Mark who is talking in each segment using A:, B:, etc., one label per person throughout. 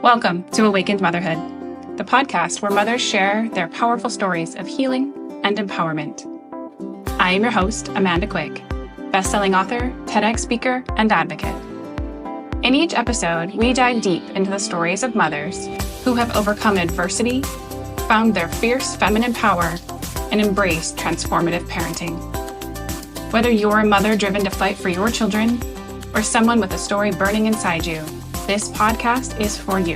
A: Welcome to Awakened Motherhood, the podcast where mothers share their powerful stories of healing and empowerment. I am your host, Amanda Quick, best-selling author, TEDx speaker, and advocate. In each episode, we dive deep into the stories of mothers who have overcome adversity, found their fierce feminine power, and embraced transformative parenting. Whether you're a mother driven to fight for your children or someone with a story burning inside you, this podcast is for you.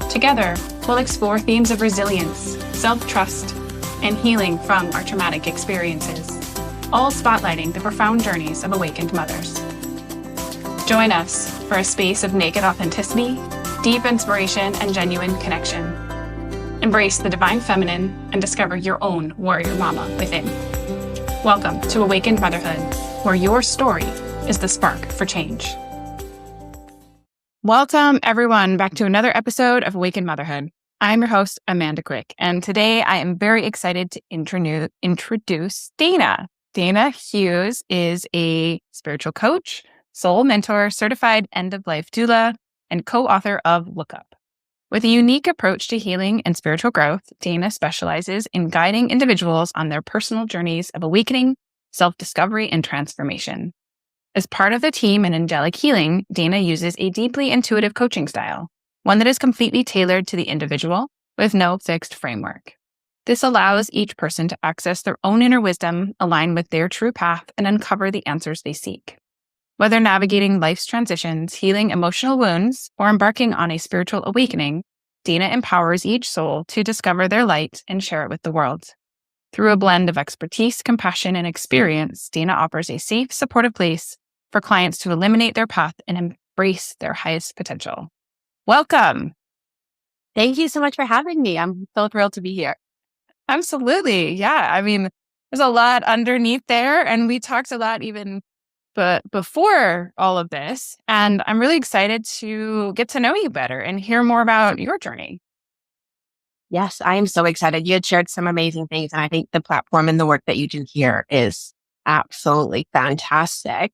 A: Together, we'll explore themes of resilience, self-trust, and healing from our traumatic experiences, all spotlighting the profound journeys of awakened mothers. Join us for a space of naked authenticity, deep inspiration, and genuine connection. Embrace the divine feminine and discover your own warrior mama within. Welcome to Awakened Motherhood, where your story is the spark for change. Welcome, everyone, back to another episode of Awakened Motherhood. I'm your host, Amanda Quick, and today I am very excited to introduce Daina. Daina Hughes is a spiritual coach, soul mentor, certified end-of-life doula, and co-author of Look Up. With a unique approach to healing and spiritual growth, Daina specializes in guiding individuals on their personal journeys of awakening, self-discovery, and transformation. As part of the team in Angelic Healing, Daina uses a deeply intuitive coaching style, one that is completely tailored to the individual with no fixed framework. This allows each person to access their own inner wisdom, align with their true path, and uncover the answers they seek. Whether navigating life's transitions, healing emotional wounds, or embarking on a spiritual awakening, Daina empowers each soul to discover their light and share it with the world. Through a blend of expertise, compassion, and experience, Daina offers a safe, supportive place for clients to eliminate their path and embrace their highest potential. Welcome.
B: Thank you so much for having me. I'm so thrilled to be here.
A: Absolutely. Yeah. I mean, there's a lot underneath there, and we talked a lot even before all of this. And I'm really excited to get to know you better and hear more about your journey.
B: Yes, I am so excited. You had shared some amazing things, and I think the platform and the work that you do here is absolutely fantastic.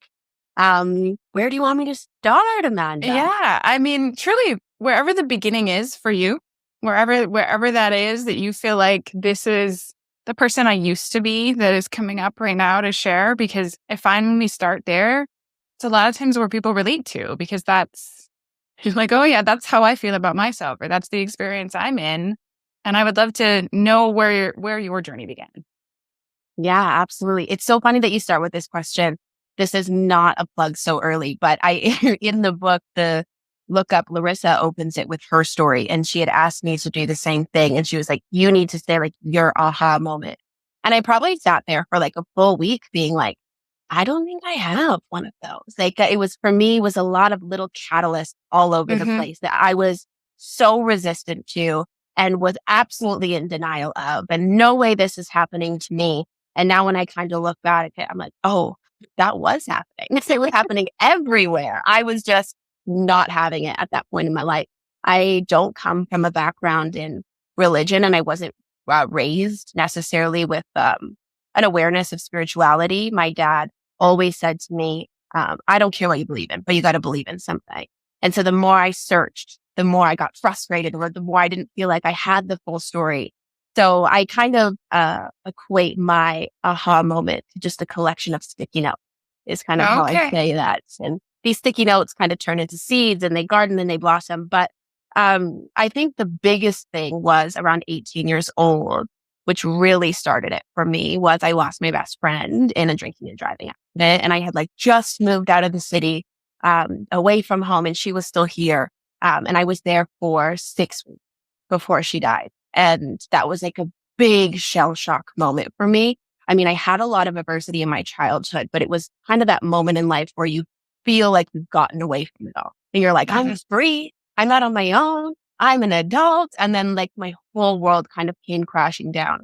B: Where do you want me to start, Amanda?
A: Yeah. I mean, truly, wherever the beginning is for you, wherever that is that you feel like this is the person I used to be that is coming up right now to share, because I find when we start there, it's a lot of times where people relate to, because that's like, oh yeah, that's how I feel about myself, or that's the experience I'm in. And I would love to know where your journey began.
B: Yeah, absolutely. It's so funny that you start with this question. This is not a plug so early, but in the book, the Look Up, Larissa opens it with her story, and she had asked me to do the same thing. And she was like, you need to say like your aha moment. And I probably sat there for like a full week being like, I don't think I have one of those. Like it was, for me, was a lot of little catalysts all over the place that I was so resistant to and was absolutely in denial of, and no way this is happening to me. And now when I kind of look back at it, I'm like, oh, that was happening. It was happening everywhere. I was just not having it at that point in my life. I don't come from a background in religion, and I wasn't raised necessarily with an awareness of spirituality. My dad always said to me, I don't care what you believe in, but you got to believe in something. And so the more I searched, the more I got frustrated, or the more I didn't feel like I had the full story. So I kind of equate my aha moment to just a collection of sticky notes is kind of how I say that. And these sticky notes kind of turn into seeds, and they garden and they blossom. But I think the biggest thing was around 18 years old, which really started it for me, was I lost my best friend in a drinking and driving accident. And I had like just moved out of the city, away from home, and she was still here. And I was there for 6 weeks before she died. And that was like a big shell shock moment for me. I mean, I had a lot of adversity in my childhood, but it was kind of that moment in life where you feel like you've gotten away from it all. And you're like, I'm free. I'm not on my own. I'm an adult. And then like my whole world kind of came crashing down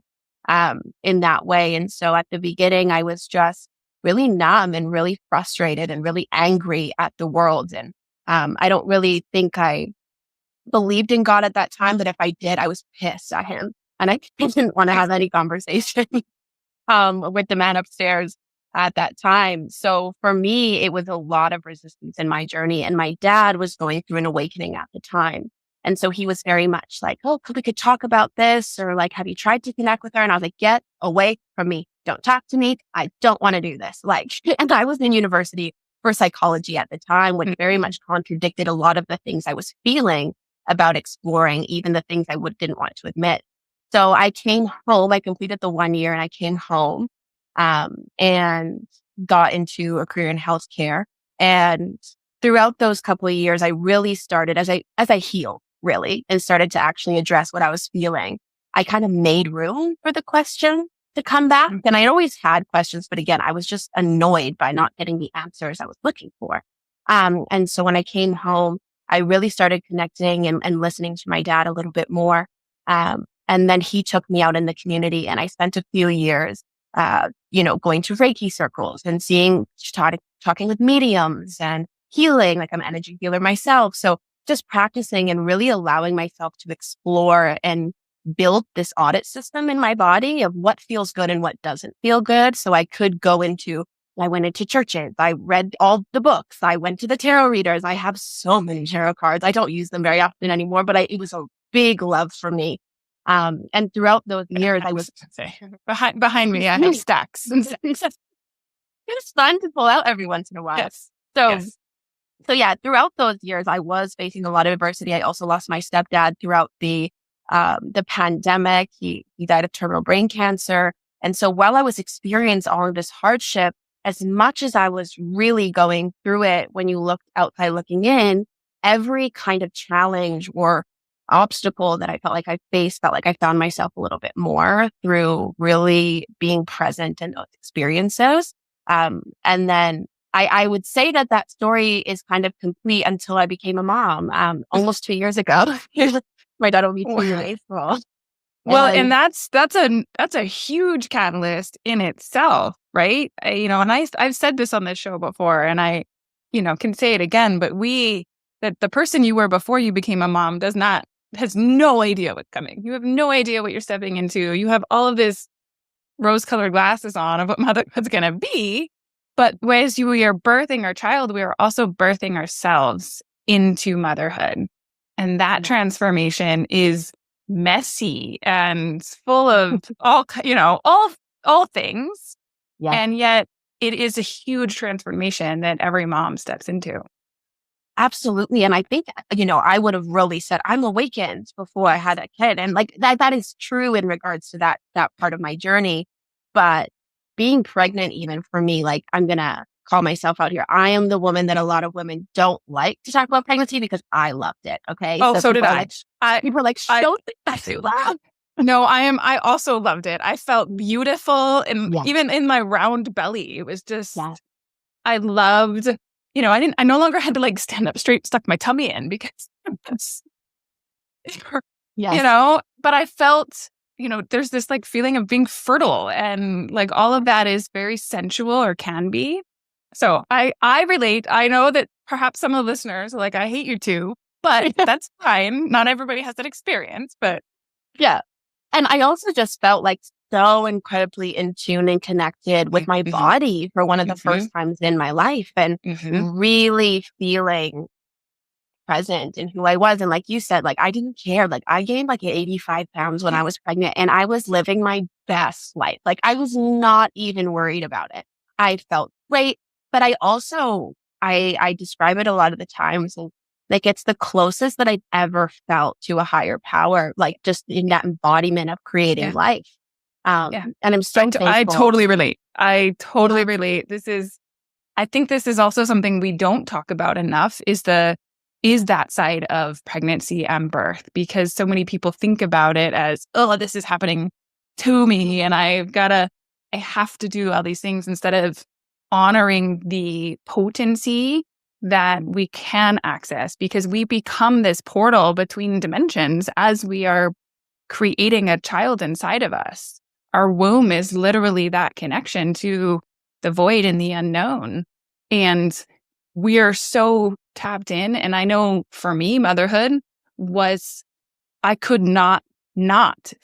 B: in that way. And so at the beginning, I was just really numb and really frustrated and really angry at the world. And I don't really think I believed in God at that time, but if I did, I was pissed at him. And I didn't want to have any conversation with the man upstairs. at that time. So for me, it was a lot of resistance in my journey. And my dad was going through an awakening at the time. And so he was very much like, oh, we could talk about this, or like, have you tried to connect with her? And I was like, get away from me. Don't talk to me. I don't want to do this. Like, and I was in university for psychology at the time, which very much contradicted a lot of the things I was feeling about exploring, even the things I didn't want to admit. So I came home, I completed the 1 year and I came home, and got into a career in healthcare. And throughout those couple of years, I really started as I healed really and started to actually address what I was feeling. I kind of made room for the question to come back. And I always had questions, but again, I was just annoyed by not getting the answers I was looking for. And so when I came home, I really started connecting and listening to my dad a little bit more. And then he took me out in the community and I spent a few years, going to Reiki circles and talking with mediums and healing, like I'm an energy healer myself. So just practicing and really allowing myself to explore and build this audit system in my body of what feels good and what doesn't feel good. So I went into churches. I read all the books. I went to the tarot readers. I have so many tarot cards. I don't use them very often anymore, but it was a big love for me. And throughout those years, I was
A: behind me. I have stacks.
B: It's fun to pull out every once in a while.
A: Yes.
B: So,
A: yes.
B: so yeah, throughout those years, I was facing a lot of adversity. I also lost my stepdad throughout the pandemic. He died of terminal brain cancer. And so while I was experiencing all of this hardship, as much as I was really going through it, when you looked outside looking in, every kind of challenge or obstacle that I felt like I faced, felt like I found myself a little bit more through really being present in those experiences. And then I would say that story is kind of complete until I became a mom, almost 2 years ago. My daughter will be 2 in April.
A: Well, and that's a huge catalyst in itself, right? And I've said this on this show before, and I, can say it again, but that the person you were before you became a mom has no idea what's coming. You have no idea what you're stepping into. You have all of this rose-colored glasses on of what motherhood's going to be. But as we are birthing our child, we are also birthing ourselves into motherhood. And that transformation is messy and full of all things.
B: Yeah.
A: And yet it is a huge transformation that every mom steps into.
B: Absolutely. And I think, I would have really said I'm awakened before I had a kid. And like that is true in regards to that part of my journey. But being pregnant, even for me, like I'm going to call myself out here. I am the woman that a lot of women don't like to talk about pregnancy because I loved it. Okay.
A: Oh, so did I.
B: People are like, don't think that's loud.
A: No, I also loved it. I felt beautiful. And even in my round belly, it was just, I loved, I no longer had to like stand up straight, stuck my tummy in because, but I felt, there's this like feeling of being fertile and like all of that is very sensual or can be. So I relate. I know that perhaps some of the listeners are like, I hate you too, but that's fine. Not everybody has that experience, but
B: yeah. And I also just felt like so incredibly in tune and connected with my body for one of the first times in my life and really feeling present in who I was. And like you said, like I didn't care. Like I gained like 85 pounds when I was pregnant and I was living my best life. Like I was not even worried about it. I felt great, but I also, I describe it a lot of the times and like it's the closest that I've ever felt to a higher power, like just in that embodiment of creating life. And I'm so thankful.
A: I totally relate. I totally relate. I think this is also something we don't talk about enough is that side of pregnancy and birth, because so many people think about it as, oh, this is happening to me and I have to do all these things instead of honoring the potency that we can access, because we become this portal between dimensions as we are creating a child inside of us. Our womb is literally that connection to the void and the unknown. And we are so tapped in. And I know for me, motherhood was, I could not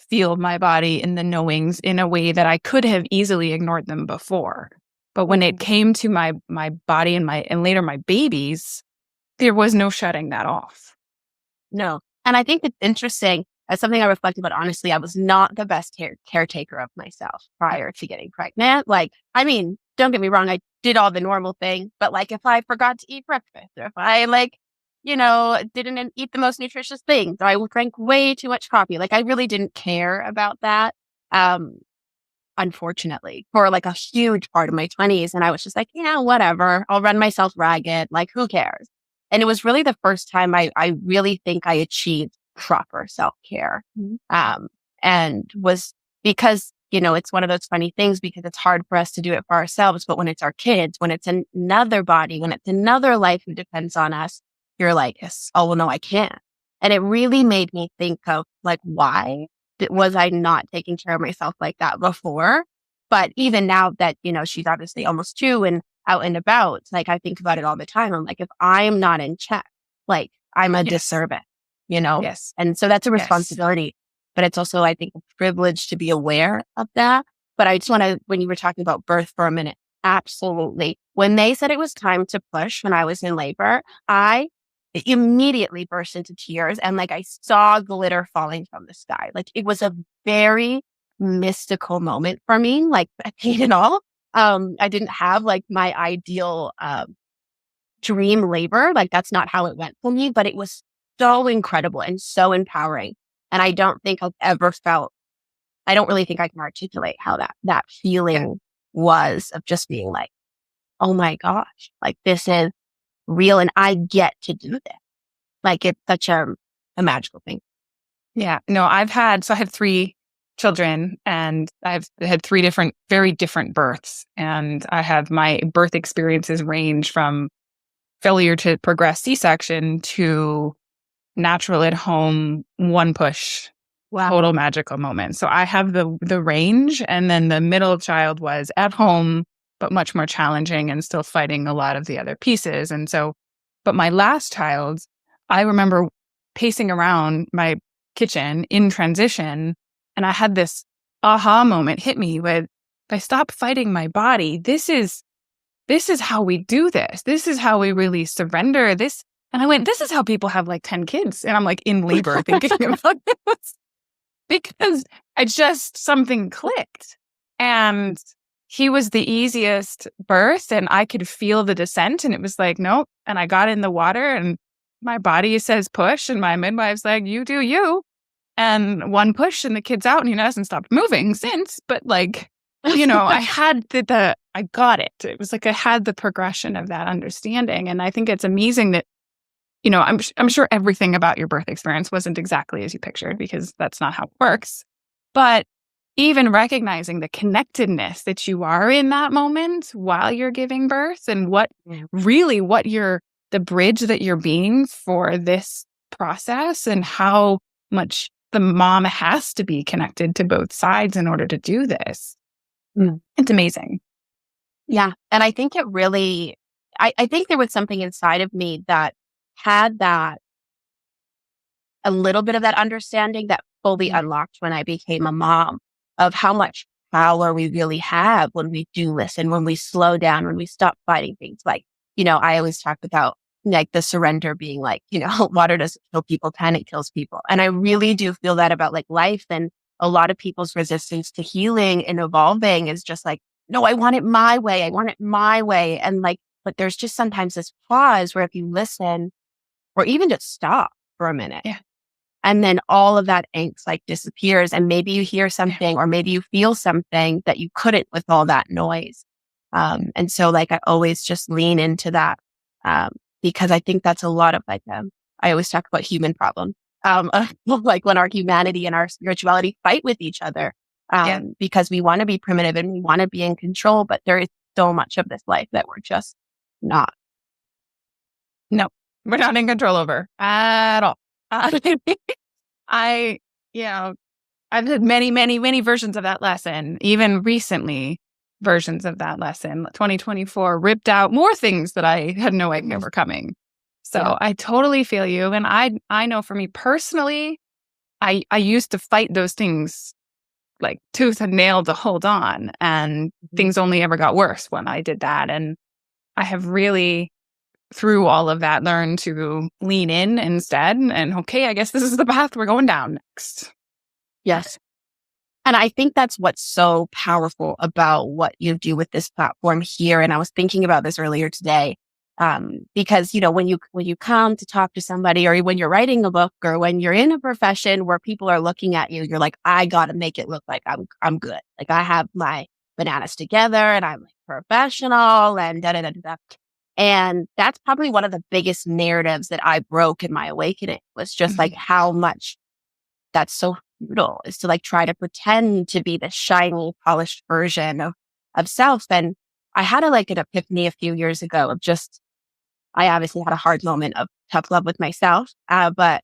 A: feel my body in the knowings in a way that I could have easily ignored them before. But when it came to my body and later my babies, there was no shutting that off.
B: No. And I think it's interesting. As something I reflect about, honestly, I was not the best caretaker of myself prior to getting pregnant. Like, I mean, don't get me wrong, I did all the normal things, but like if I forgot to eat breakfast, or if I didn't eat the most nutritious things, or I drank way too much coffee, like I really didn't care about that. Um, Unfortunately, for like a huge part of my 20s. And I was just like, yeah, whatever. I'll run myself ragged. Like, who cares? And it was really the first time I really think I achieved proper self-care. Um, and was because, it's one of those funny things because it's hard for us to do it for ourselves. But when it's our kids, when it's another body, when it's another life who depends on us, you're like, yes, oh, well, no, I can't. And it really made me think of like, why was I not taking care of myself like that before? But even now that, she's obviously almost 2 and out and about, like I think about it all the time. I'm like, if I'm not in check, like I'm a
A: Yes.
B: disservice.
A: Yes.
B: And so that's a
A: Yes.
B: responsibility, but it's also, I think, a privilege to be aware of that. But I just want to, when you were talking about birth for a minute, absolutely. When they said it was time to push when I was in labor, I immediately burst into tears and like I saw glitter falling from the sky. Like it was a very mystical moment for me, like I paid it all. I didn't have like my ideal dream labor. Like that's not how it went for me, but it was so incredible and so empowering. And I don't think I've ever felt, I don't really think I can articulate how that feeling was of just being like, oh my gosh, like this is real and I get to do this. Like it's such a magical thing.
A: Yeah. No, I had 3 children and I've had 3 very different births. And I have my birth experiences range from failure to progress C-section to natural at home, one push, total magical moment. So I have the range, and then the middle child was at home, but much more challenging and still fighting a lot of the other pieces. And so, but my last child, I remember pacing around my kitchen in transition, and I had this aha moment hit me with, if I stop fighting my body, this is how we do this. This is how we really surrender this. And I went, this is how people have like 10 kids. And I'm like in labor thinking about this because something clicked. And he was the easiest birth and I could feel the descent. And it was like, nope. And I got in the water and my body says push. And my midwife's like, you do you. And one push and the kid's out and he hasn't stopped moving since. But like, I had I got it. It was like I had the progression of that understanding. And I think it's amazing that, I'm sure everything about your birth experience wasn't exactly as you pictured because that's not how it works. But even recognizing the connectedness that you are in that moment while you're giving birth and the bridge that you're being for this process and how much the mom has to be connected to both sides in order to do this. It's amazing.
B: Yeah. And I think it really, I think there was something inside of me that had a little bit of that understanding that fully unlocked when I became a mom of how much power we really have when we do listen, when we slow down, when we stop fighting things. Like, I always talk about like the surrender being like, water doesn't kill people, panic kills people. And I really do feel that about like life. And a lot of people's resistance to healing and evolving is just like, no, I want it my way. I want it my way. And like, but there's just sometimes this pause where if you listen or even just stop for a minute.
A: Yeah.
B: And then all of that angst like disappears. And maybe you hear something or maybe you feel something that you couldn't with all that noise. And so like, I always just lean into that. Because I think that's a lot of like, I always talk about human problems. Like when our humanity and our spirituality fight with each other. Because we want to be primitive and we want to be in control, but there is so much of this life that we're just not.
A: No, we're not in control over at all. I've had many, many, many versions of that lesson, even recently versions of that lesson. 2024 ripped out more things that I had no idea were coming. So I totally feel you. And I know for me personally, I used to fight those things like tooth and nail to hold on. And things only ever got worse when I did that. And I have really, through all of that, learned to lean in instead. And okay, I guess this is the path we're going down next.
B: Yes. And I think that's what's so powerful about what you do with this platform here. And I was thinking about this earlier today, because, when you come to talk to somebody, or when you're writing a book, or when you're in a profession where people are looking at you, you're like, I got to make it look like I'm good. Like I have my bananas together and I'm like professional and da da da da. And that's probably one of the biggest narratives that I broke in my awakening, was just like how much that's so futile, is to like try to pretend to be the shiny, polished version of self. And I had an epiphany a few years ago of just, I obviously had a hard moment of tough love with myself, but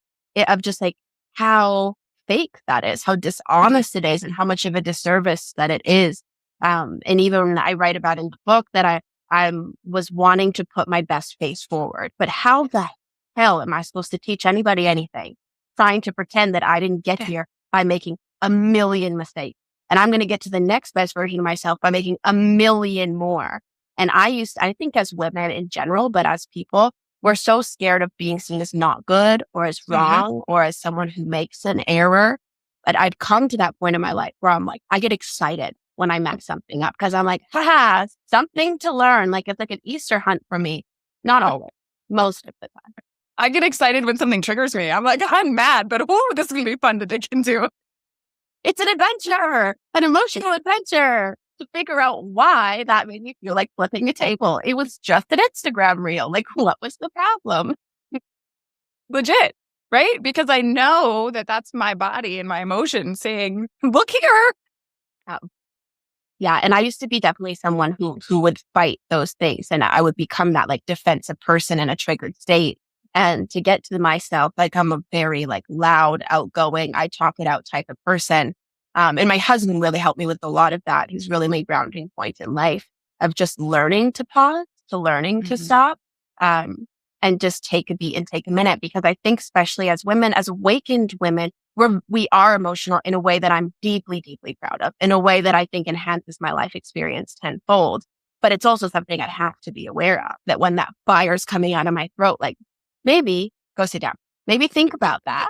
B: of just like how fake that is, how dishonest it is, and how much of a disservice that it is. And even I write about in the book that I was wanting to put my best face forward, but how the hell am I supposed to teach anybody anything, trying to pretend that I didn't get here by making a million mistakes, and I'm going to get to the next best version of myself by making a million more. And I think as women in general, but as people, we're so scared of being seen as not good, or as wrong, or as someone who makes an error. But I've come to that point in my life where I'm like, I get excited when I mess something up, because I'm like, haha, something to learn. Like it's like an Easter hunt for me. Not always, most of the time.
A: I get excited when something triggers me. I'm like, I'm mad, but this is going to be fun to dig into.
B: It's an adventure, an emotional adventure, to figure out why that made me feel like flipping a table. It was just an Instagram reel. Like, what was the problem?
A: Legit, right? Because I know that that's my body and my emotions saying, look here.
B: Yeah. And I used to be definitely someone who would fight those things, and I would become that like defensive person in a triggered state. And to get to myself, like I'm a very like loud, outgoing, I talk it out type of person. And my husband really helped me with a lot of that. He's really my grounding point in life, of just learning to pause, to learning to stop, and just take a beat and take a minute. Because I think especially as women, as awakened women, we are emotional in a way that I'm deeply, deeply proud of, in a way that I think enhances my life experience tenfold. But it's also something I have to be aware of, that when that fire's coming out of my throat, like, maybe go sit down. Maybe think about that.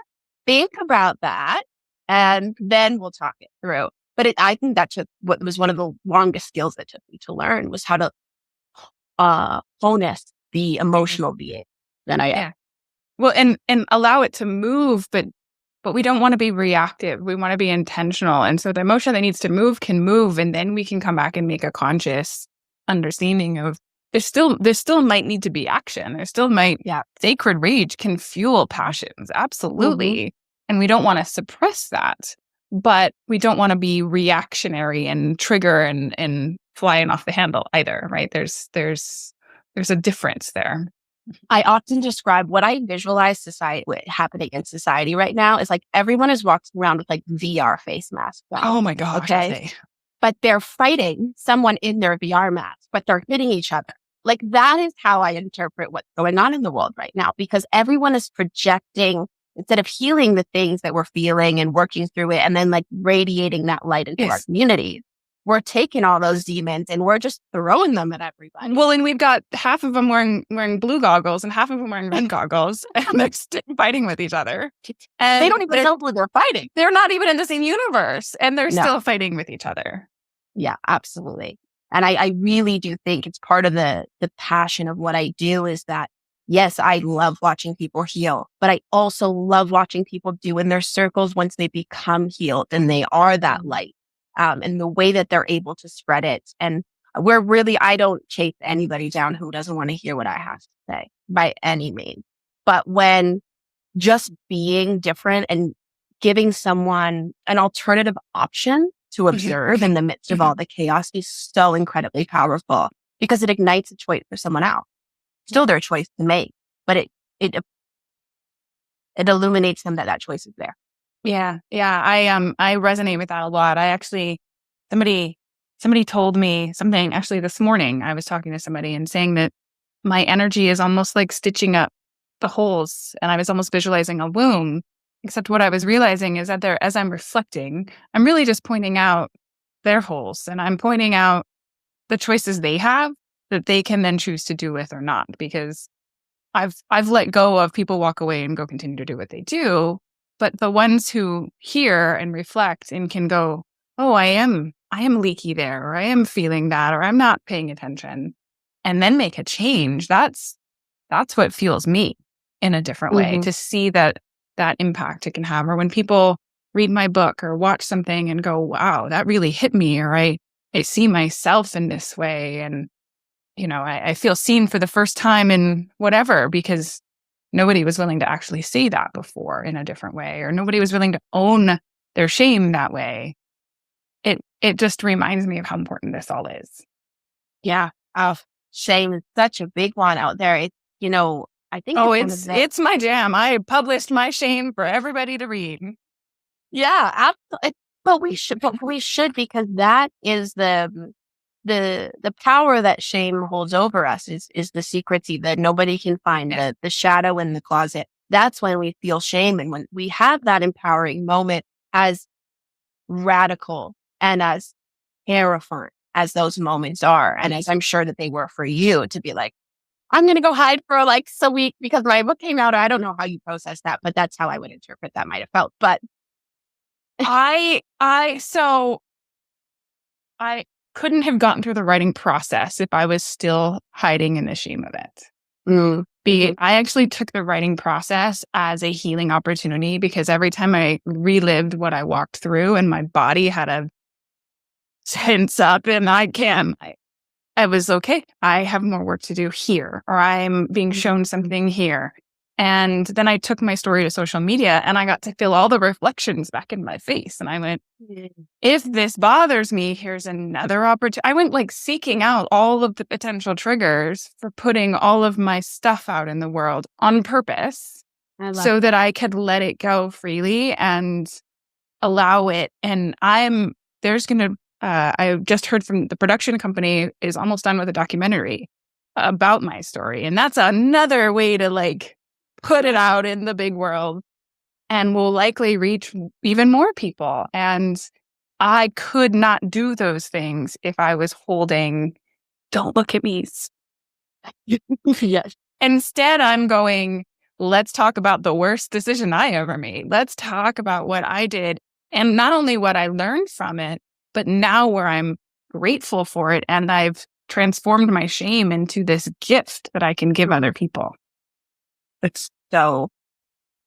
B: And then we'll talk it through. But I think that what was one of the longest skills that took me to learn, was how to harness the emotional being that I am.
A: Yeah. Well, and allow it to move, but we don't want to be reactive. We want to be intentional. And so the emotion that needs to move can move, and then we can come back and make a conscious understanding of there still might need to be action. There still might, sacred rage can fuel passions. Absolutely. And we don't want to suppress that, but we don't want to be reactionary and trigger and flying off the handle either, right? There's a difference there.
B: I often describe what I visualize happening in society right now is like everyone is walking around with like VR face masks on.
A: Oh my gosh.
B: Okay. But they're fighting someone in their VR mask, but they're hitting each other. Like that is how I interpret what's going on in the world right now, because everyone is projecting, instead of healing the things that we're feeling and working through it and then like radiating that light into our communities. We're taking all those demons and we're just throwing them at everybody.
A: Well, and we've got half of them wearing blue goggles and half of them wearing red goggles, and they're still fighting with each other. And
B: they don't even know who they're fighting.
A: They're not even in the same universe, and they're still fighting with each other.
B: Yeah, absolutely. And I really do think it's part of the passion of what I do, is that, yes, I love watching people heal, but I also love watching people do in their circles once they become healed and they are that light. And the way that they're able to spread it. And I don't chase anybody down who doesn't want to hear what I have to say by any means. But when just being different and giving someone an alternative option to observe in the midst of all the chaos is so incredibly powerful, because it ignites a choice for someone else. Still their choice to make, but it illuminates them that choice is there.
A: Yeah. I resonate with that a lot. I actually, somebody told me something actually this morning. I was talking to somebody and saying that my energy is almost like stitching up the holes, and I was almost visualizing a wound. Except what I was realizing is that as I'm reflecting, I'm really just pointing out their holes, and I'm pointing out the choices they have that they can then choose to do with or not, because I've let go of people walk away and go continue to do what they do. But the ones who hear and reflect and can go, oh, I am leaky there, or I am feeling that, or I'm not paying attention, and then make a change. That's what fuels me in a different way,
B: Mm-hmm.
A: to see that impact it can have. Or when people read my book or watch something and go, wow, that really hit me, or I see myself in this way. And, I feel seen for the first time in whatever, because nobody was willing to actually say that before in a different way, or nobody was willing to own their shame that way. It just reminds me of how important this all is.
B: Yeah. Shame is such a big one out there. I think
A: Oh,
B: it's one of
A: it's my jam. I published my shame for everybody to read.
B: yeah, absolutely. But we should, because that is the power that shame holds over us is the secrecy that nobody can find,
A: Yeah.
B: the shadow in the closet. That's when we feel shame. And when we have that empowering moment, as radical and as terrifying as those moments are, and as I'm sure that they were for you, to be like, I'm going to go hide for like a week because my book came out. I don't know how you process that, but that's how I would interpret that might have felt. But
A: So I couldn't have gotten through the writing process if I was still hiding in the shame of it.
B: mhm.
A: I actually took the writing process as a healing opportunity, because every time I relived what I walked through and my body had a tense up, and I was okay. I have more work to do here, or I'm being shown something here. And then I took my story to social media and I got to feel all the reflections back in my face. And I went,
B: Mhm.
A: if this bothers me, here's another opportunity. I went like seeking out all of the potential triggers for putting all of my stuff out in the world on purpose,
B: I love
A: so
B: that.
A: that I could let it go freely and allow it. And I just heard from the production company is almost done with a documentary about my story. And that's another way to like put it out in the big world, and will likely reach even more people. And I could not do those things if I was holding, don't look at me.
B: Yes.
A: Instead, I'm going, let's talk about the worst decision I ever made. Let's talk about what I did, and not only what I learned from it, but now where I'm grateful for it. And I've transformed my shame into this gift that I can give other people.
B: It's so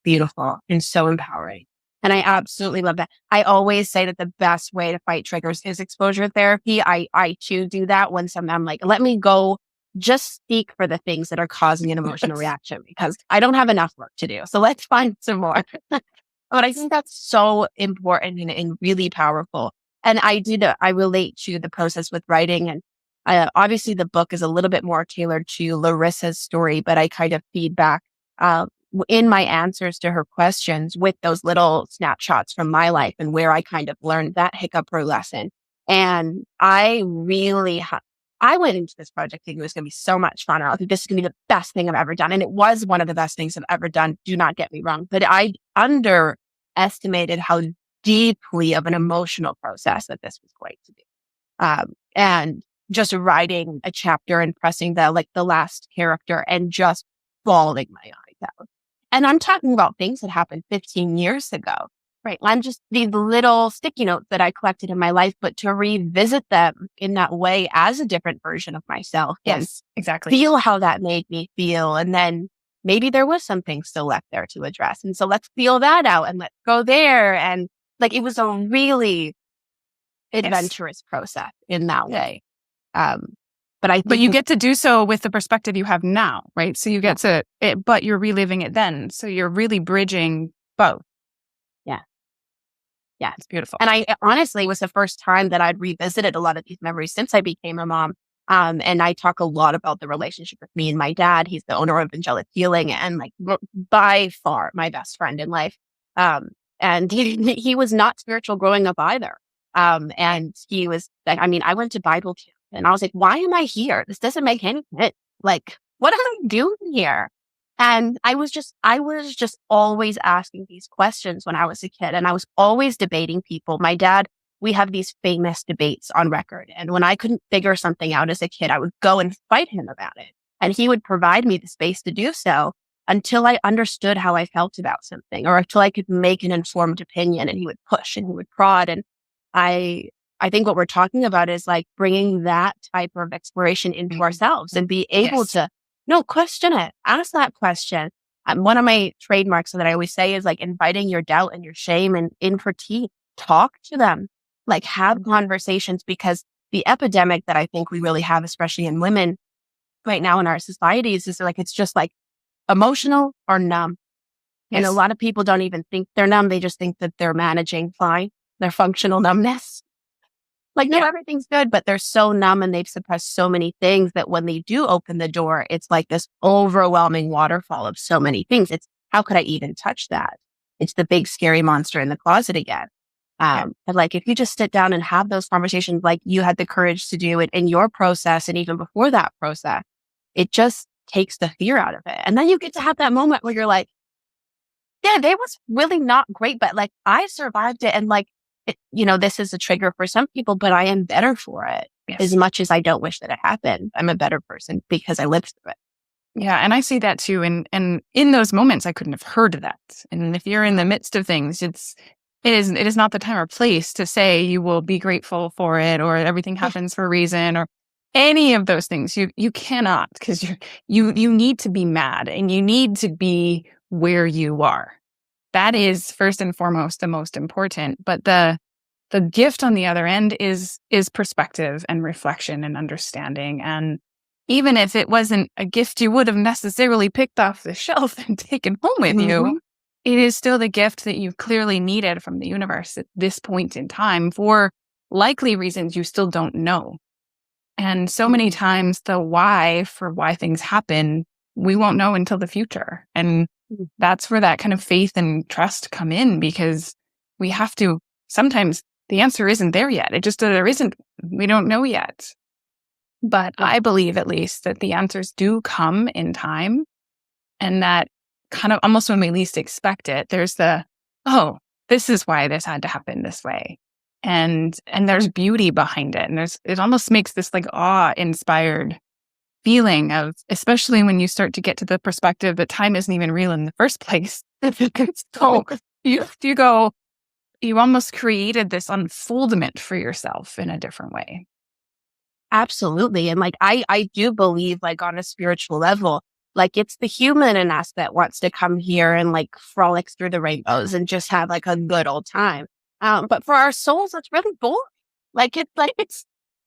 B: beautiful and so empowering. And I absolutely love that. I always say that the best way to fight triggers is exposure therapy. I too do that when I'm like, let me go just seek for the things that are causing an emotional reaction, because I don't have enough work to do. So let's find some more. But I think that's so important and really powerful. And I relate to the process with writing. And obviously the book is a little bit more tailored to Larissa's story, but I kind of feedback in my answers to her questions with those little snapshots from my life and where I kind of learned that hiccup or lesson. And I went into this project thinking it was going to be so much fun. I think this is going to be the best thing I've ever done. And it was one of the best things I've ever done. Do not get me wrong, but I underestimated how deeply of an emotional process that this was going to be. And just writing a chapter and pressing the last character and just bawling my eyes out. And I'm talking about things that happened 15 years ago, right? I'm just these little sticky notes that I collected in my life, but to revisit them in that way as a different version of myself and
A: Yes, exactly.
B: feel how that made me feel. And then maybe there was something still left there to address. And so let's feel that out and let's go there. And like, it was a really
A: Yes.
B: adventurous process in that way. But I think
A: But you get to do so with the perspective you have now, right? So you get to it, but you're reliving it then. So you're really bridging both.
B: yeah. Yeah.
A: It's beautiful.
B: And I honestly, it was the first time that I'd revisited a lot of these memories since I became a mom. And I talk a lot about the relationship with me and my dad. He's the owner of Angelic Healing and like by far my best friend in life. And he was not spiritual growing up either. And he was like, I mean, I went to Bible camp and I was like, why am I here? This doesn't make any sense. Like, what am I doing here? And I was just always asking these questions when I was a kid. And I was always debating people. My dad, we have these famous debates on record. And when I couldn't figure something out as a kid, I would go and fight him about it. And he would provide me the space to do so until I understood how I felt about something, or until I could make an informed opinion. And he would push and he would prod. And I, I think what we're talking about is like bringing that type of exploration into ourselves and be able
A: Yes.
B: to no, question it. Ask that question. One of my trademarks that I always say is like inviting your doubt and your shame and in for tea. Talk to them. Like have conversations, because the epidemic that I think we really have, especially in women right now in our societies, is like it's just like emotional or numb. And a
A: Yes.
B: lot of people don't even think they're numb. They just think that they're managing fine, their functional numbness. Like, no,
A: Yeah.
B: everything's good, but they're so numb and they've suppressed so many things that when they do open the door, it's like this overwhelming waterfall of so many things. It's how could I even touch that? It's the big scary monster in the closet again.
A: Yeah.
B: But like, if you just sit down and have those conversations, like you had the courage to do it in your process, and even before that process, it just takes the fear out of it. And then you get to have that moment where you're like, yeah, they was really not great, but like I survived it. And like, this is a trigger for some people, but I am better for it. As
A: Yes.
B: much as I don't wish that it happened, I'm a better person because I lived through it.
A: Yeah. And I see that too. And in those moments, I couldn't have heard that. And if you're in the midst of things, it is not the time or place to say you will be grateful for it, or everything happens for a reason, or any of those things. You cannot, because you need to be mad and you need to be where you are. That is first and foremost the most important. But the gift on the other end is perspective and reflection and understanding. And even if it wasn't a gift you would have necessarily picked off the shelf and taken home with you,
B: Mhm.
A: it is still the gift that you clearly needed from the universe at this point in time for likely reasons you still don't know. And so many times the why for why things happen, we won't know until the future. And that's where that kind of faith and trust come in, because we have to, sometimes the answer isn't there yet. It just, there isn't, we don't know yet. But
B: Yeah,
A: I believe at least that the answers do come in time, and that kind of almost when we least expect it, there's oh, this is why this had to happen this way. And there's beauty behind it. And it almost makes this like awe-inspired feeling of, especially when you start to get to the perspective that time isn't even real in the first place. So you go, you almost created this unfoldment for yourself in a different way.
B: absolutely. And like, I do believe like on a spiritual level, like it's the human in us that wants to come here and like frolic through the rainbows and just have like a good old time. But for our souls, it's really boring.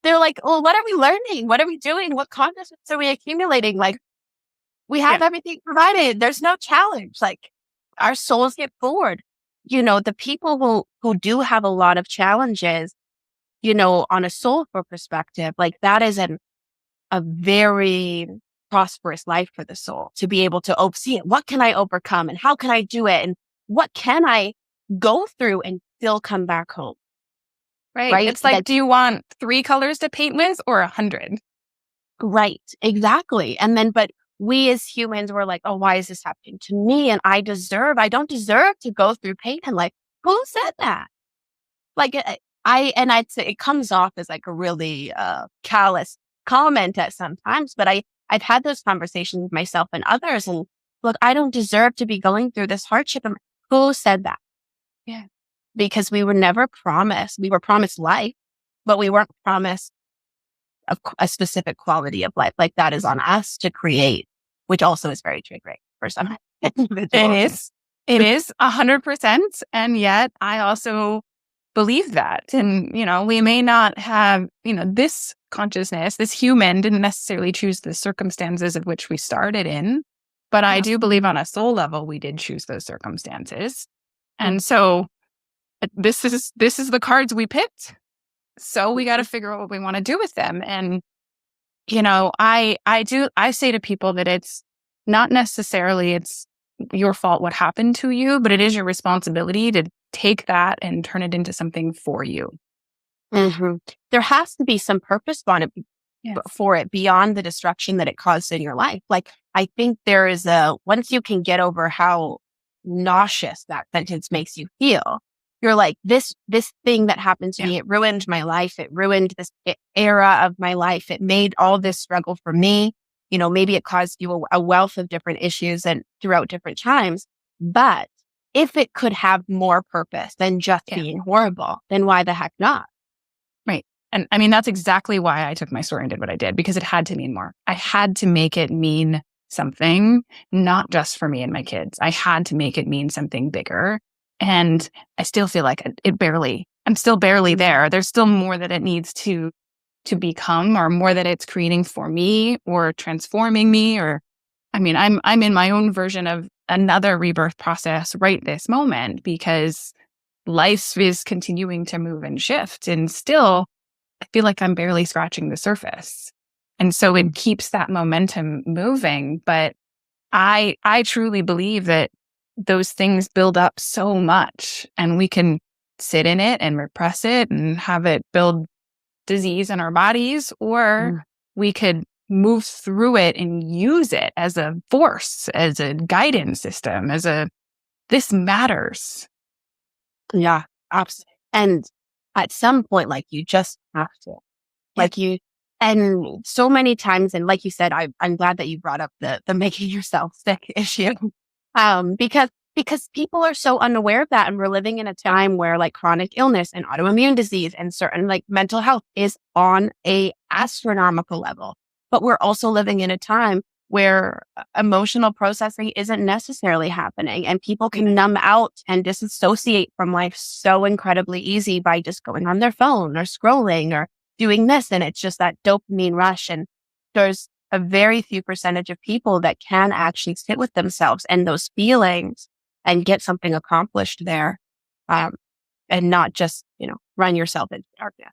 B: They're like, oh, what are we learning? What are we doing? What consciousness are we accumulating? Like, we
A: Yeah.
B: have everything provided. There's no challenge. Like, our souls get bored. The people who do have a lot of challenges, on a soulful perspective, like that is a very prosperous life for the soul to be able to see it. What can I overcome and how can I do it? And what can I go through and still come back home?
A: Right.
B: Right.
A: It's like, do you want 3 colors to paint with or 100?
B: Right. Exactly. And then, but we as humans were like, oh, why is this happening to me? And I don't deserve to go through pain. And like, who said that? Like, I'd say it comes off as like a really callous comment at sometimes, but I've had those conversations with myself and others. And look, I don't deserve to be going through this hardship. And who said that?
A: Yeah.
B: Because we were never promised. We were promised life, but we weren't promised a specific quality of life. Like that is on us to create, which also is very triggering for some
A: It
B: individuals.
A: is. It is 100%. And yet I also believe that. And, we may not have, this consciousness, this human didn't necessarily choose the circumstances of which we started in. But I
B: Yeah.
A: do believe on a soul level, we did choose those circumstances.
B: Mm.
A: And so this is the cards we picked. So we got to figure out what we want to do with them. And, I say to people that it's not necessarily it's your fault what happened to you, but it is your responsibility to take that and turn it into something for you.
B: Mhm. There has to be some purpose on it
A: Yes.
B: for it beyond the destruction that it caused in your life. Like, I think there is once you can get over how nauseous that sentence makes you feel, you're like, this thing that happened to me, it ruined my life. It ruined this era of my life. It made all this struggle for me. Maybe it caused you a wealth of different issues and throughout different times. But if it could have more purpose than just being horrible, then why the heck not?
A: Right. And I mean, that's exactly why I took my story and did what I did, because it had to mean more. I had to make it mean something, not just for me and my kids. I had to make it mean something bigger. And I still feel like I'm still barely there. There's still more that it needs to become, or more that it's creating for me or transforming me. Or, I mean, I'm in my own version of another rebirth process right this moment, because life is continuing to move and shift. And still, I feel like I'm barely scratching the surface. And so it keeps that momentum moving. But I truly believe that those things build up so much, and we can sit in it and repress it and have it build disease in our bodies, or we could move through it and use it as a force, as a guidance system, this matters.
B: Yeah, absolutely. And at some point, like, you just have to, and so many times, and like you said, I'm glad that you brought up the making yourself sick issue, because people are so unaware of that, and we're living in a time where, like, chronic illness and autoimmune disease and certain, like, mental health is on a astronomical level. But we're also living in a time where emotional processing isn't necessarily happening, and people can numb out and disassociate from life so incredibly easy by just going on their phone or scrolling or doing this. And it's just that dopamine rush. And there's a very few percentage of people that can actually sit with themselves and those feelings and get something accomplished there, and not just, run yourself into darkness.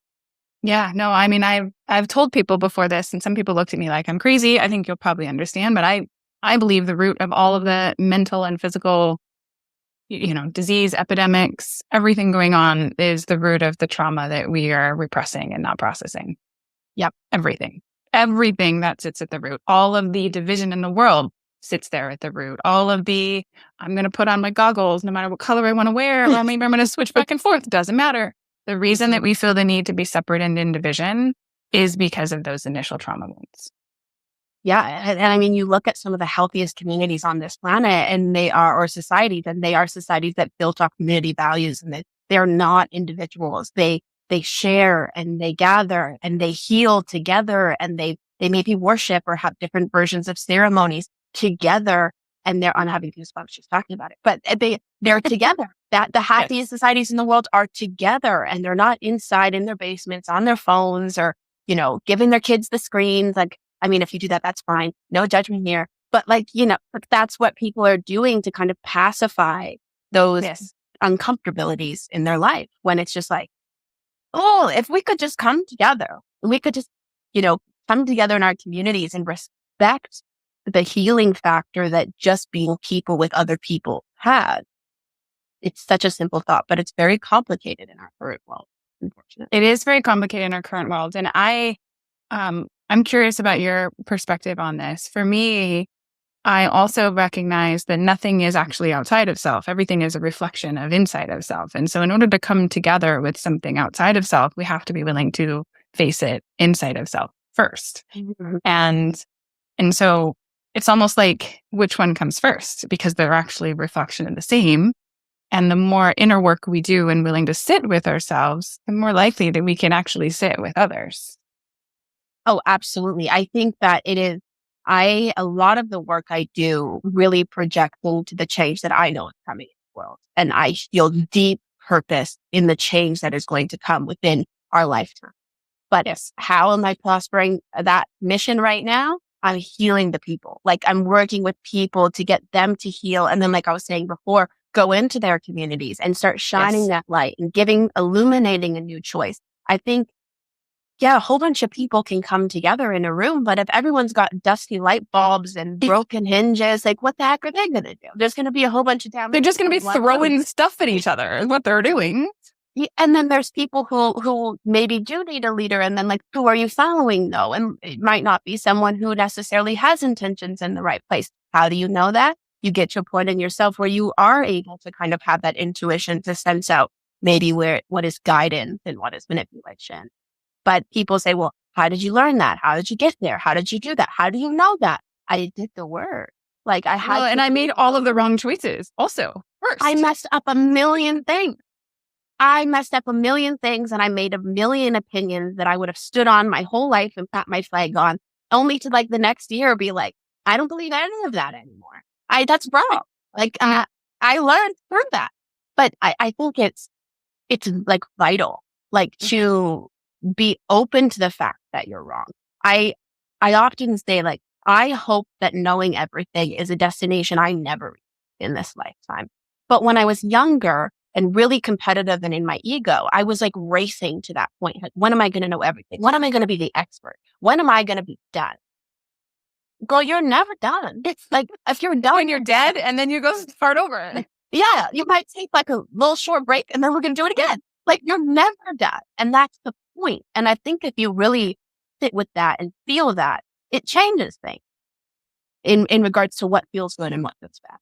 A: Yeah, no, I mean, I've told people before this, and some people looked at me like I'm crazy. I think you'll probably understand, but I believe the root of all of the mental and physical, disease, epidemics, everything going on is the root of the trauma that we are repressing and not processing.
B: Yep.
A: Everything that sits at the root. All of the division in the world sits there at the root. All of the, I'm going to put on my goggles no matter what color I want to wear, or maybe I'm going to switch back and forth. It doesn't matter. The reason that we feel the need to be separate and in division is because of those initial trauma wounds.
B: Yeah. And I mean, you look at some of the healthiest communities on this planet, and they are societies that built off community values, and that they're not individuals. They share and they gather and they heal together, and they maybe worship or have different versions of ceremonies together. And I'm having goosebumps just talking about it, but they're together. That the happiest societies in the world are together, and they're not inside in their basements on their phones, or, giving their kids the screens. Like, I mean, if you do that, that's fine. No judgment here. But that's what people are doing to kind of pacify those uncomfortabilities in their life, when it's just like, oh, if we could just come together, we could just, come together in our communities and respect the healing factor that just being people with other people has. It's such a simple thought, but it's very complicated in our current world, unfortunately.
A: It is very complicated in our current world. And I'm curious about your perspective on this. For me, I also recognize that nothing is actually outside of self. Everything is a reflection of inside of self. And so in order to come together with something outside of self, we have to be willing to face it inside of self first.
B: Mm-hmm.
A: And so it's almost like, which one comes first? Because they're actually a reflection of the same. And the more inner work we do and willing to sit with ourselves, the more likely that we can actually sit with others.
B: Oh, absolutely. I think that it is, a lot of the work I do really projects into the change that I know is coming in the world. And I feel deep purpose in the change that is going to come within our lifetime. But how am I prospering that mission right now? I'm healing the people. Like, I'm working with people to get them to heal. And then, like I was saying before, go into their communities and start shining that light and illuminating a new choice. I think, a whole bunch of people can come together in a room, but if everyone's got dusty light bulbs and broken hinges, like, what the heck are they going to do? There's going to be a whole bunch of damage.
A: They're just going to be throwing stuff at each other is what they're doing.
B: And then there's people who maybe do need a leader. And then like, who are you following though? And it might not be someone who necessarily has intentions in the right place. How do you know that? You get to a point in yourself where you are able to kind of have that intuition to sense out maybe what is guidance and what is manipulation. But people say, well, how did you learn that? How did you get there? How did you do that? How do you know that? I did the work. Like I had,
A: and I made all of the wrong choices also first.
B: I messed up a million things. I messed up a million things and I made a million opinions that I would have stood on my whole life and pat my flag on, only to like the next year be like, I don't believe any of that anymore. That's wrong. Like I learned through that. But I think it's like vital, like to be open to the fact that you're wrong. I often say like, I hope that knowing everything is a destination I never reach in this lifetime. But when I was younger and really competitive and in my ego, I was like racing to that point. Like, when am I going to know everything? When am I going to be the expert? When am I going to be done? Girl, you're never done. It's like, if you're done,
A: when you're dead and then you go start over it.
B: Yeah, you might take like a little short break and then we're going to do it again. Like you're never done. And that's the point. And I think if you really sit with that and feel that, it changes things in regards to what feels good and what feels bad.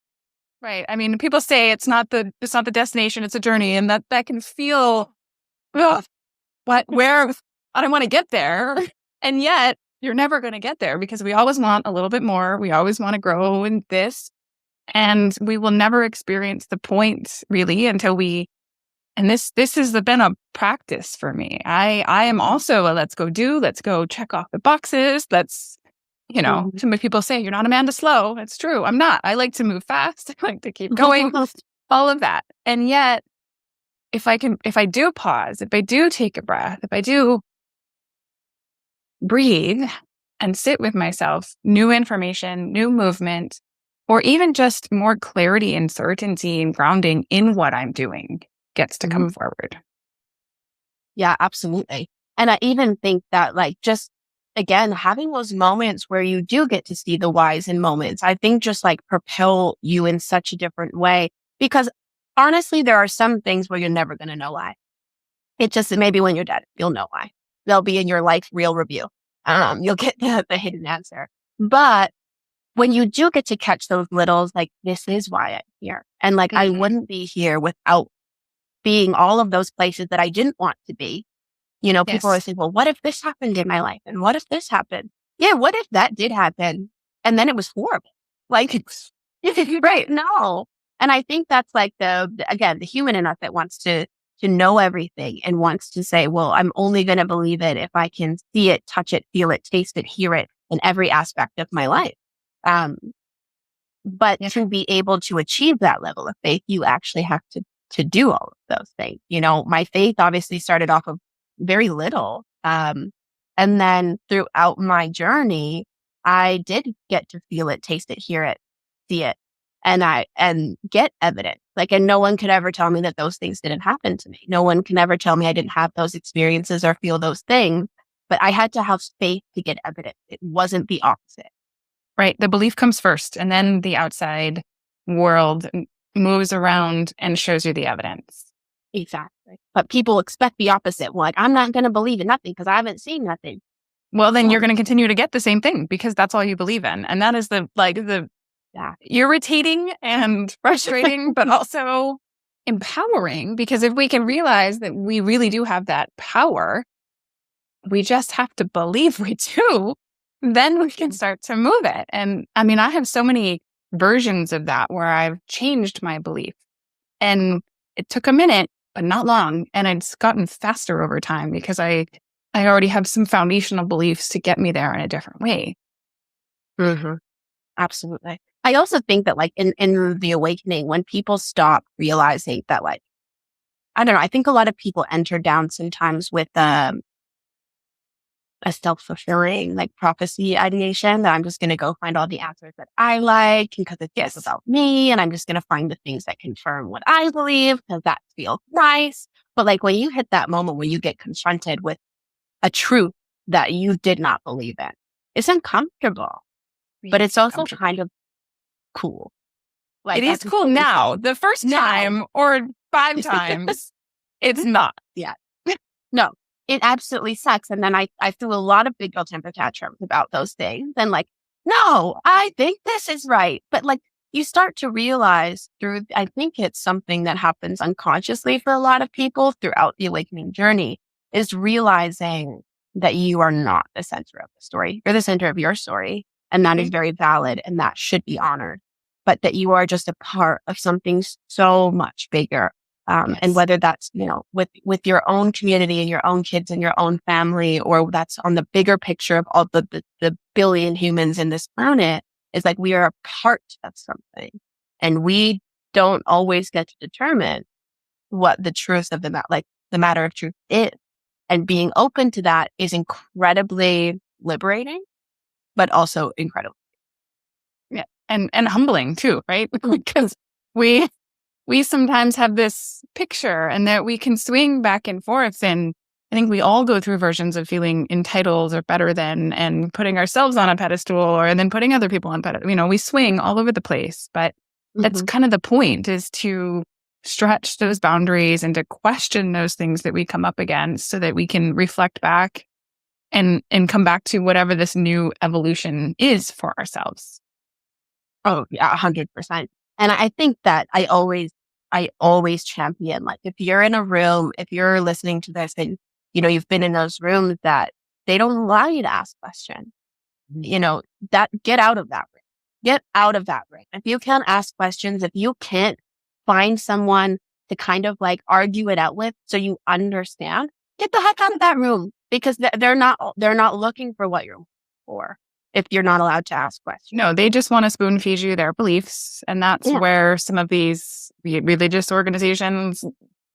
A: Right. I mean, people say it's not the destination, it's a journey, and that can feel, where I don't want to get there. And yet you're never going to get there because we always want a little bit more. We always want to grow in this, and we will never experience the point really until we, and this has been a practice for me. I am also a let's go check off the boxes. Some people say you're not Amanda Slow. It's true. I'm not. I like to move fast. I like to keep going, all of that. And yet, if I do pause, if I do take a breath, if I do breathe and sit with myself, new information, new movement, or even just more clarity and certainty and grounding in what I'm doing gets to come forward.
B: Yeah, absolutely. And I even think that like just, again, having those moments where you do get to see the whys in moments, I think just like propel you in such a different way. Because honestly, there are some things where you're never going to know why. It just, maybe when you're dead, you'll know why. They'll be in your life real review. You'll get the hidden answer. But when you do get to catch those littles, like, this is why I'm here. And like, I wouldn't be here without being all of those places that I didn't want to be. People always say, well, what if this happened in my life? And what if this happened? Yeah, what if that did happen? And then it was horrible. Like, right. No. And I think that's like the human in us that wants to know everything and wants to say, well, I'm only going to believe it if I can see it, touch it, feel it, taste it, hear it in every aspect of my life. But to be able to achieve that level of faith, you actually have to do all of those things. My faith obviously started off of very little. And then throughout my journey, I did get to feel it, taste it, hear it, see it, and get evidence. Like, and no one could ever tell me that those things didn't happen to me. No one can ever tell me I didn't have those experiences or feel those things, but I had to have faith to get evidence. It wasn't the opposite.
A: Right. The belief comes first, and then the outside world moves around and shows you the evidence.
B: Exactly. But people expect the opposite. Like, I'm not going to believe in nothing because I haven't seen nothing.
A: Well, then you're going to continue to get the same thing because that's all you believe in. And that is the irritating and frustrating, but also empowering, because if we can realize that we really do have that power, we just have to believe we do, then we can start to move it. And I mean, I have so many versions of that where I've changed my belief, and it took a minute, but not long. And it's gotten faster over time because I already have some foundational beliefs to get me there in a different way.
B: Mm-hmm. Absolutely. I also think that like in the awakening, when people stop realizing that, like, I don't know, I think a lot of people enter down sometimes with a self-fulfilling like prophecy ideation that I'm just going to go find all the answers that I like because it's just about me. And I'm just going to find the things that confirm what I believe because that feels nice. But like when you hit that moment where you get confronted with a truth that you did not believe in, it's uncomfortable, but it's also kind of cool.
A: Like, it is cool now. The first time or 5 times, It's not.
B: Yeah. No, it absolutely sucks. And then I threw a lot of big girl temper tantrums about those things. And like, no, I think this is right. But like, you start to realize I think it's something that happens unconsciously for a lot of people throughout the awakening journey, is realizing that you are not the center of the story. You're the center of your story. And that is very valid and that should be honored. But that you are just a part of something so much bigger. And whether that's, with your own community and your own kids and your own family, or that's on the bigger picture of all the billion humans in this planet, is like we are a part of something. And we don't always get to determine what the truth of the matter of truth is. And being open to that is incredibly liberating, but also incredible.
A: Yeah. And humbling too, right? Because we sometimes have this picture and that we can swing back and forth. And I think we all go through versions of feeling entitled or better than, and putting ourselves on a pedestal and then putting other people on pedestal. We swing all over the place, but that's kind of the point, is to stretch those boundaries and to question those things that we come up against so that we can reflect back and come back to whatever this new evolution is for ourselves.
B: Oh yeah, 100%. And I think that I always champion, like, if you're in a room, if you're listening to this and, you've been in those rooms that they don't allow you to ask questions, that get out of that room. Get out of that room. If you can't ask questions, if you can't find someone to kind of like argue it out with so you understand, get the heck out of that room, because they're not looking for what you're looking for. If you're not allowed to ask questions.
A: No, they just want to spoon feed you their beliefs. And that's where some of these religious organizations,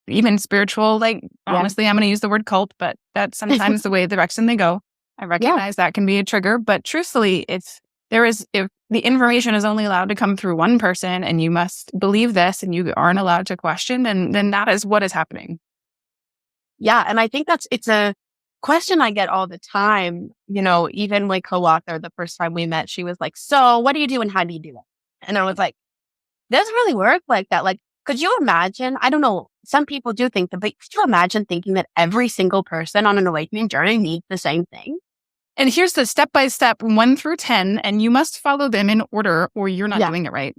A: even spiritual, honestly, I'm going to use the word cult, but that's sometimes the direction they go. I recognize that can be a trigger, but truthfully, if the information is only allowed to come through one person and you must believe this and you aren't allowed to question, then that is what is happening.
B: Yeah. And I think it's a question I get all the time. Even my co-author, the first time we met, she was like, so what do you do and how do you do it? And I was like, doesn't really work like that. Like, could you imagine? I don't know. Some people do think that, but could you imagine thinking that every single person on an awakening journey needs the same thing?
A: And here's the step-by-step 1 through 10, and you must follow them in order or you're not doing it right.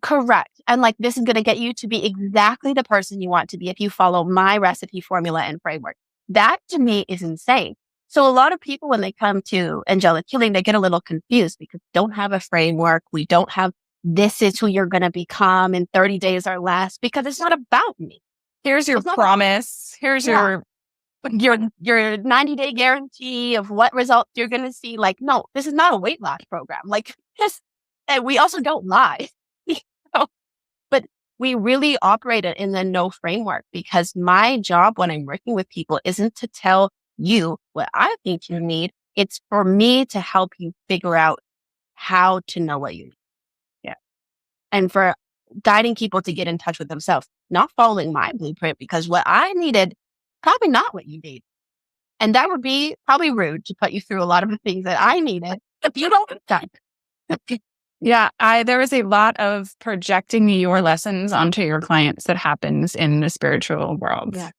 B: Correct. And like, this is going to get you to be exactly the person you want to be if you follow my recipe, formula, and framework. That to me is insane. So a lot of people, when they come to angelic healing, they get a little confused because we don't have a framework. We don't have, this is who you're going to become in 30 days or less, because it's not about me.
A: Here's your promise. Here's your
B: 90-day guarantee of what results you're going to see. Like, no, this is not a weight loss program. Like, and we also don't lie. But we really operate it in the no framework, because my job when I'm working with people isn't to tell you what I think you need. It's for me to help you figure out how to know what you need.
A: Yeah.
B: And for guiding people to get in touch with themselves, not following my blueprint, because what I needed, probably not what you need. And that would be probably rude to put you through a lot of the things that I needed if you don't have time.
A: Yeah, there is a lot of projecting your lessons onto your clients that happens in the spiritual world.
B: Yeah.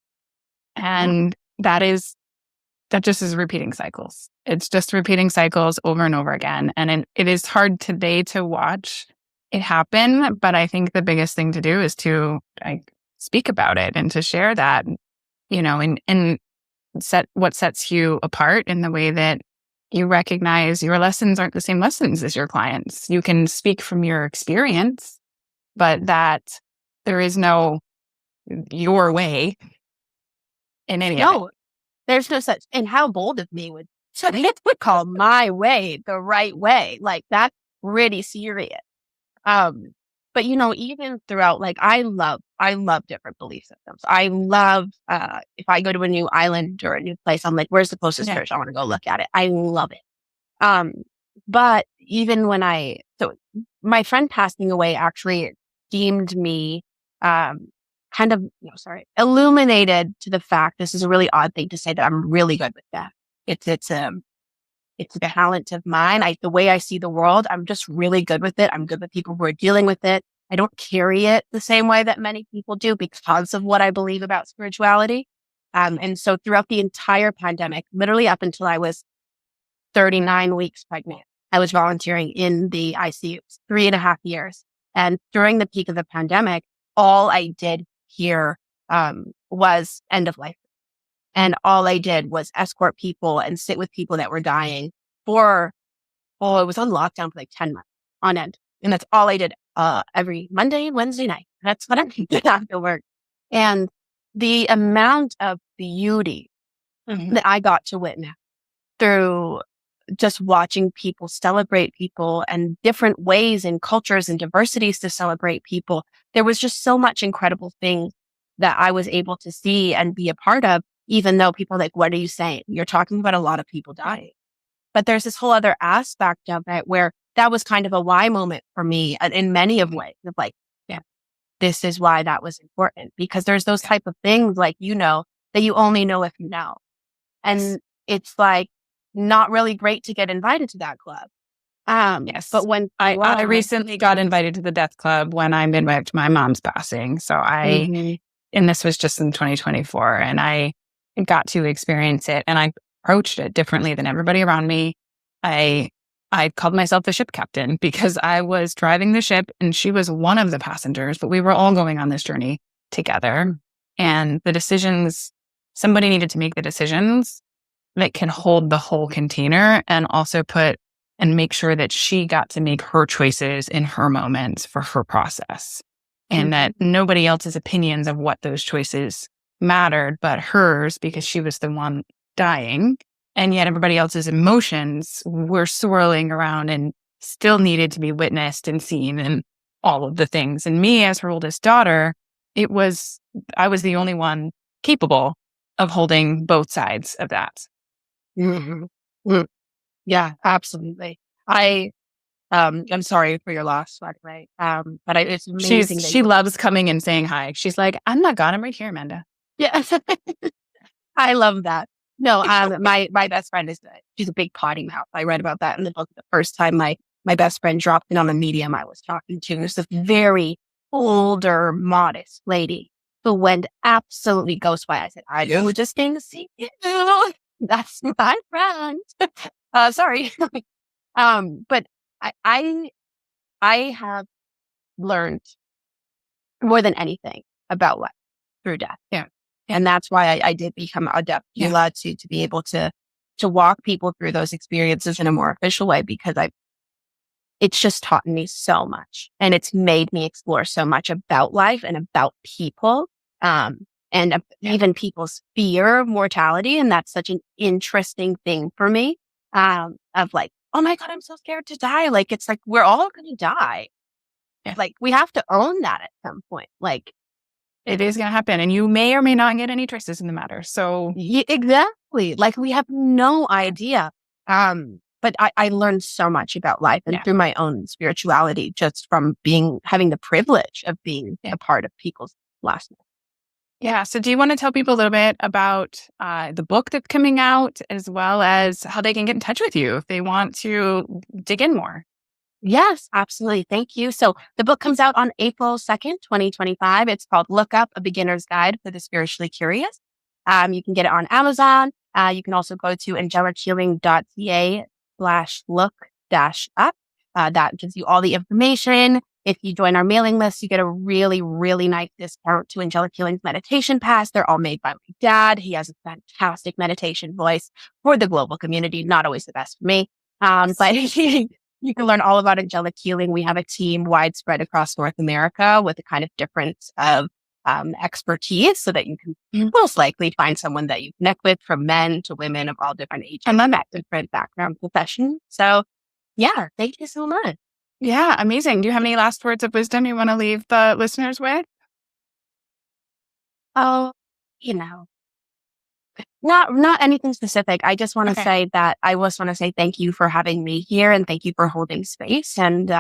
A: And that just is repeating cycles. It's just repeating cycles over and over again. And it is hard today to watch it happen. But I think the biggest thing to do is to speak about it and to share that, and set what sets you apart in the way that you recognize your lessons aren't the same lessons as your clients. You can speak from your experience, but that there is no your way in any of it.
B: There's no such. And how bold of me would call my way the right way. Like, that's pretty serious. But even throughout, like, I love different belief systems. I love, if I go to a new island or a new place, I'm like, where's the closest church? I want to go look at it. I love it. But even when so my friend passing away actually deemed me, kind of, illuminated to the fact, this is a really odd thing to say, that I'm really good with that. It's a talent of mine. The way I see the world, I'm just really good with it. I'm good with people who are dealing with it. I don't carry it the same way that many people do because of what I believe about spirituality. And so throughout the entire pandemic, literally up until I was 39 weeks pregnant, I was volunteering in the ICU, 3.5 years. And during the peak of the pandemic, all I did here was end of life. And all I did was escort people and sit with people that were dying for, it was on lockdown for like 10 months on end. And that's all I did every Monday and Wednesday night. That's what I did after work. And the amount of beauty that I got to witness through just watching people celebrate people and different ways and cultures and diversities to celebrate people. There was just so much incredible things that I was able to see and be a part of, even though people are like, what are you saying? You're talking about a lot of people dying. But there's this whole other aspect of it where that was kind of a why moment for me in many of ways of like, yeah, this is why that was important, because there's those type of things like, that you only know if you know. And it's like not really great to get invited to that club.
A: Yes.
B: But when
A: I recently got invited to the death club when I midwifed my mom's passing. So and this was just in 2024, and I got to experience it, and I approached it differently than everybody around me. I called myself the ship captain because I was driving the ship and she was one of the passengers, but we were all going on this journey together. And the decisions, somebody needed to make the decisions that can hold the whole container and also and make sure that she got to make her choices in her moments for her process. And that nobody else's opinions of what those choices mattered, but hers, because she was the one dying. And yet everybody else's emotions were swirling around and still needed to be witnessed and seen and all of the things. And me, as her oldest daughter, I was the only one capable of holding both sides of that.
B: Yeah, absolutely. I'm sorry for your loss, by the way. But it's amazing.
A: She loves coming and saying hi. She's like, I'm not gone. I'm right here, Amanda.
B: Yeah. I love that. No, my best friend she's a big potty mouth. I read about that in the book. The first time my best friend dropped in on the medium I was talking to, it was a very older, modest lady who went absolutely ghost white. I said, I do just came to see you. That's my friend. Sorry. But I have learned more than anything about life through death.
A: Yeah.
B: And that's why I did become a deaf doula to be able to walk people through those experiences in a more official way, because it's just taught me so much, and it's made me explore so much about life and about people, even people's fear of mortality. And that's such an interesting thing for me, of like, oh my God, I'm so scared to die. Like, it's like, we're all going to die. Yeah. Like, we have to own that at some point. Like,
A: it is going to happen, and you may or may not get any choices in the matter. So
B: exactly. Like, we have no idea. But I learned so much about life and through my own spirituality, just from having the privilege of being a part of people's last life.
A: Yeah. So do you want to tell people a little bit about the book that's coming out, as well as how they can get in touch with you if they want to dig in more?
B: Yes, absolutely. Thank you. So the book comes out on April 2nd, 2025. It's called Look Up, A Beginner's Guide for the Spiritually Curious. You can get it on Amazon. You can also go to angelichealing.ca/look-up. That gives you all the information. If you join our mailing list, you get a really, really nice discount to Angelic Healing's meditation pass. They're all made by my dad. He has a fantastic meditation voice for the global community. Not always the best for me. But you can learn all about angelic healing. We have a team widespread across North America with a kind of difference of expertise, so that you can most likely find someone that you connect with, from men to women of all different ages and different background professions. So yeah, thank you so much.
A: Yeah, amazing. Do you have any last words of wisdom you want to leave the listeners with?
B: Oh, not anything specific. I just want to say that thank you for having me here, and thank you for holding space. And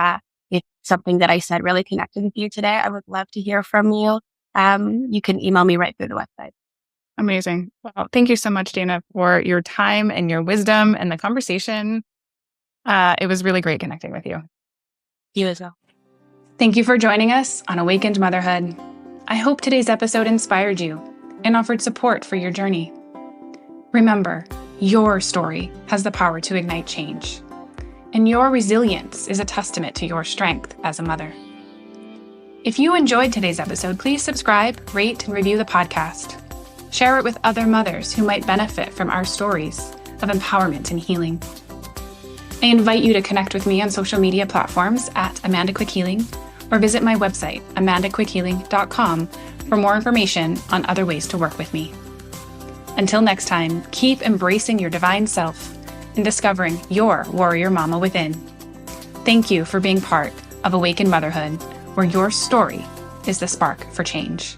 B: if something that I said really connected with you today, I would love to hear from you. You can email me right through the website.
A: Amazing. Well, thank you so much, Daina, for your time and your wisdom and the conversation. It was really great connecting with you.
B: You as well.
A: Thank you for joining us on Awakened Motherhood. I hope today's episode inspired you and offered support for your journey. Remember, your story has the power to ignite change, and your resilience is a testament to your strength as a mother. If you enjoyed today's episode, please subscribe, rate, and review the podcast. Share it with other mothers who might benefit from our stories of empowerment and healing. I invite you to connect with me on social media platforms at Amanda Quick Healing, or visit my website, amandaquickhealing.com, for more information on other ways to work with me. Until next time, keep embracing your divine self and discovering your warrior mama within. Thank you for being part of Awakened Motherhood, where your story is the spark for change.